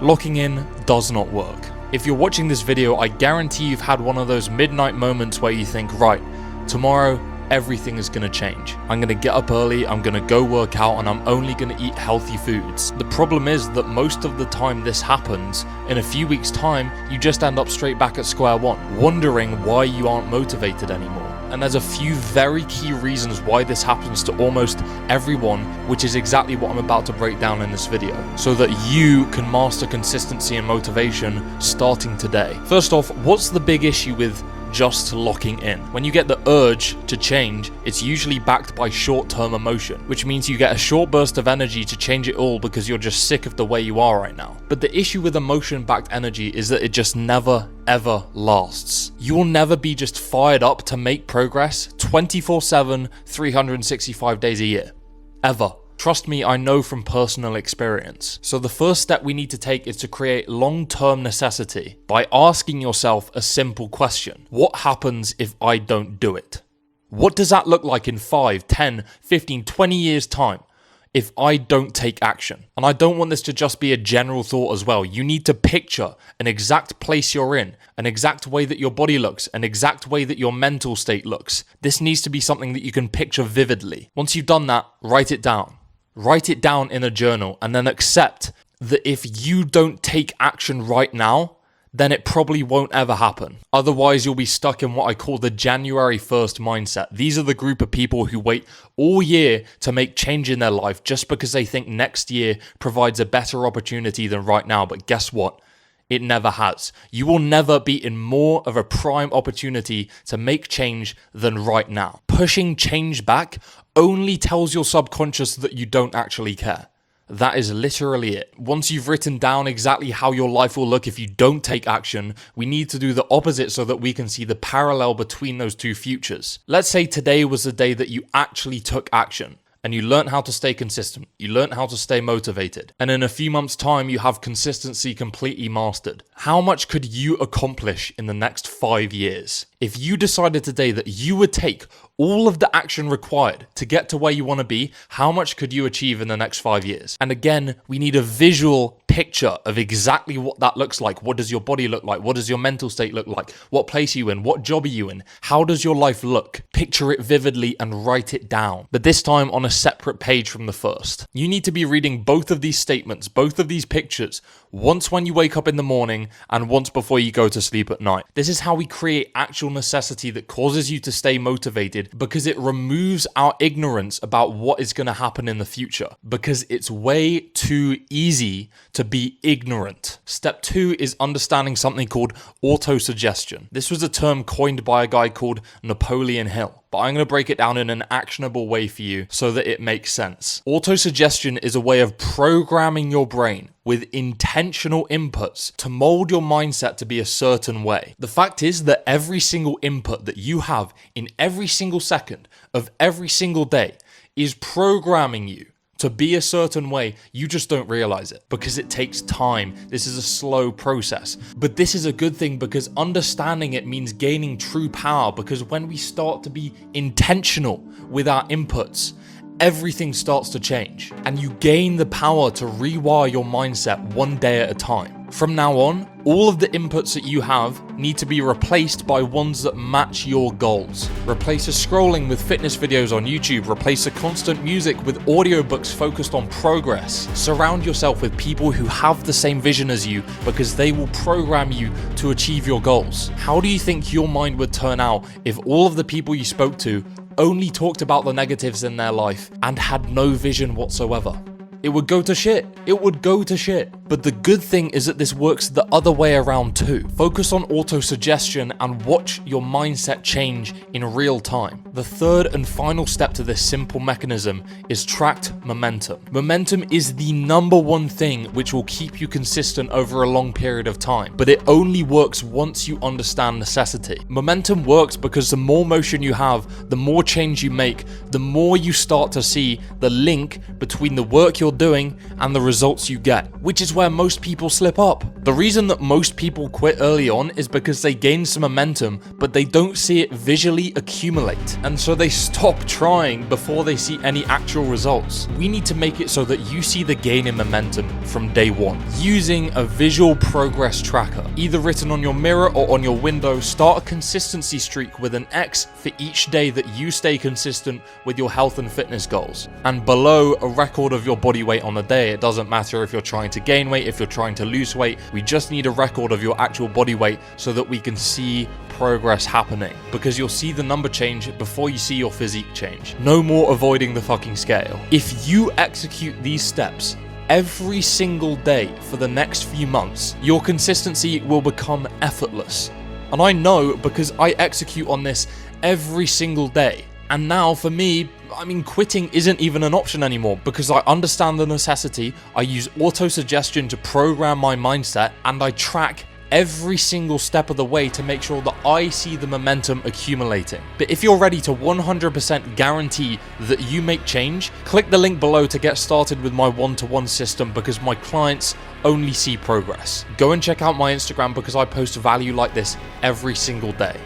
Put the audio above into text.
locking in does not work. If you're watching this video, I guarantee you've had one of those midnight moments where you think, right, tomorrow everything is going to change. I'm going to get up early, I'm going to go work out, and I'm only going to eat healthy foods. The problem is that most of the time this happens, in a few weeks' time, you just end up straight back at square one, wondering why you aren't motivated anymore. And there's a few very key reasons why this happens to almost everyone, which is exactly what I'm about to break down in this video, so that you can master consistency and motivation starting today. First off, what's the big issue with just locking in? When you get the urge to change, it's usually backed by short-term emotion, which means you get a short burst of energy to change it all because you're just sick of the way you are right now. But the issue with emotion-backed energy is that it just never ever lasts. You will never be just fired up to make progress 24/7, 365 days a year. Ever. Trust me, I know from personal experience. So the first step we need to take is to create long-term necessity by asking yourself a simple question. What happens if I don't do it? What does that look like in 5, 10, 15, 20 years time if I don't take action? And I don't want this to just be a general thought as well. You need to picture an exact place you're in, an exact way that your body looks, an exact way that your mental state looks. This needs to be something that you can picture vividly. Once you've done that, write it down. Write it down in a journal and then accept that if you don't take action right now, then it probably won't ever happen. Otherwise, you'll be stuck in what I call the January 1st mindset. These are the group of people who wait all year to make change in their life just because they think next year provides a better opportunity than right now. But guess what? It never has. You will never be in more of a prime opportunity to make change than right now. Pushing change back only tells your subconscious that you don't actually care. That is literally it. Once you've written down exactly how your life will look if you don't take action, we need to do the opposite so that we can see the parallel between those two futures. Let's say today was the day that you actually took action, and you learned how to stay consistent, you learned how to stay motivated, and in a few months' time you have consistency completely mastered. How much could you accomplish in the next 5 years? If you decided today that you would take all of the action required to get to where you want to be, how much could you achieve in the next 5 years? And again, we need a visual picture of exactly what that looks like. What does your body look like? What does your mental state look like? What place are you in? What job are you in? How does your life look? Picture it vividly and write it down, but this time on a separate page from the first. You need to be reading both of these statements, both of these pictures, once when you wake up in the morning and once before you go to sleep at night. This is how we create actual necessity that causes you to stay motivated, because it removes our ignorance about what is going to happen in the future, because it's way too easy to be ignorant. Step 2 is understanding something called autosuggestion. This was a term coined by a guy called Napoleon Hill, but I'm going to break it down in an actionable way for you so that it makes sense. Autosuggestion is a way of programming your brain with intentional inputs to mold your mindset to be a certain way. The fact is that every single input that you have in every single second of every single day is programming you to be a certain way. You just don't realize it because it takes time. This is a slow process. But this is a good thing because understanding it means gaining true power, because when we start to be intentional with our inputs, everything starts to change and you gain the power to rewire your mindset one day at a time. From now on, all of the inputs that you have need to be replaced by ones that match your goals. Replace the scrolling with fitness videos on YouTube. Replace the constant music with audiobooks focused on progress. Surround yourself with people who have the same vision as you, because they will program you to achieve your goals. How do you think your mind would turn out if all of the people you spoke to only talked about the negatives in their life and had no vision whatsoever? It would go to shit. It would go to shit. But the good thing is that this works the other way around too. Focus on autosuggestion and watch your mindset change in real time. The third and final step to this simple mechanism is tracked momentum. Momentum is the number one thing which will keep you consistent over a long period of time, but it only works once you understand necessity. Momentum works because the more motion you have, the more change you make, the more you start to see the link between the work you're doing and the results you get, which is where most people slip up. The reason that most people quit early on is because they gain some momentum, but they don't see it visually accumulate. And so they stop trying before they see any actual results. We need to make it so that you see the gain in momentum from day one. Using a visual progress tracker, either written on your mirror or on your window, start a consistency streak with an X for each day that you stay consistent with your health and fitness goals. And below, a record of your body weight on the day. It doesn't matter if you're trying to gain weight, if you're trying to lose weight, we just need a record of your actual body weight so that we can see progress happening, because you'll see the number change before you see your physique change. No more avoiding the fucking scale. If you execute these steps every single day for the next few months, your consistency will become effortless. And I know because I execute on this every single day. And now for me, quitting isn't even an option anymore because I understand the necessity. I use auto-suggestion to program my mindset, and I track every single step of the way to make sure that I see the momentum accumulating. But if you're ready to 100% guarantee that you make change, click the link below to get started with my one-to-one system, because my clients only see progress. Go and check out my Instagram because I post value like this every single day.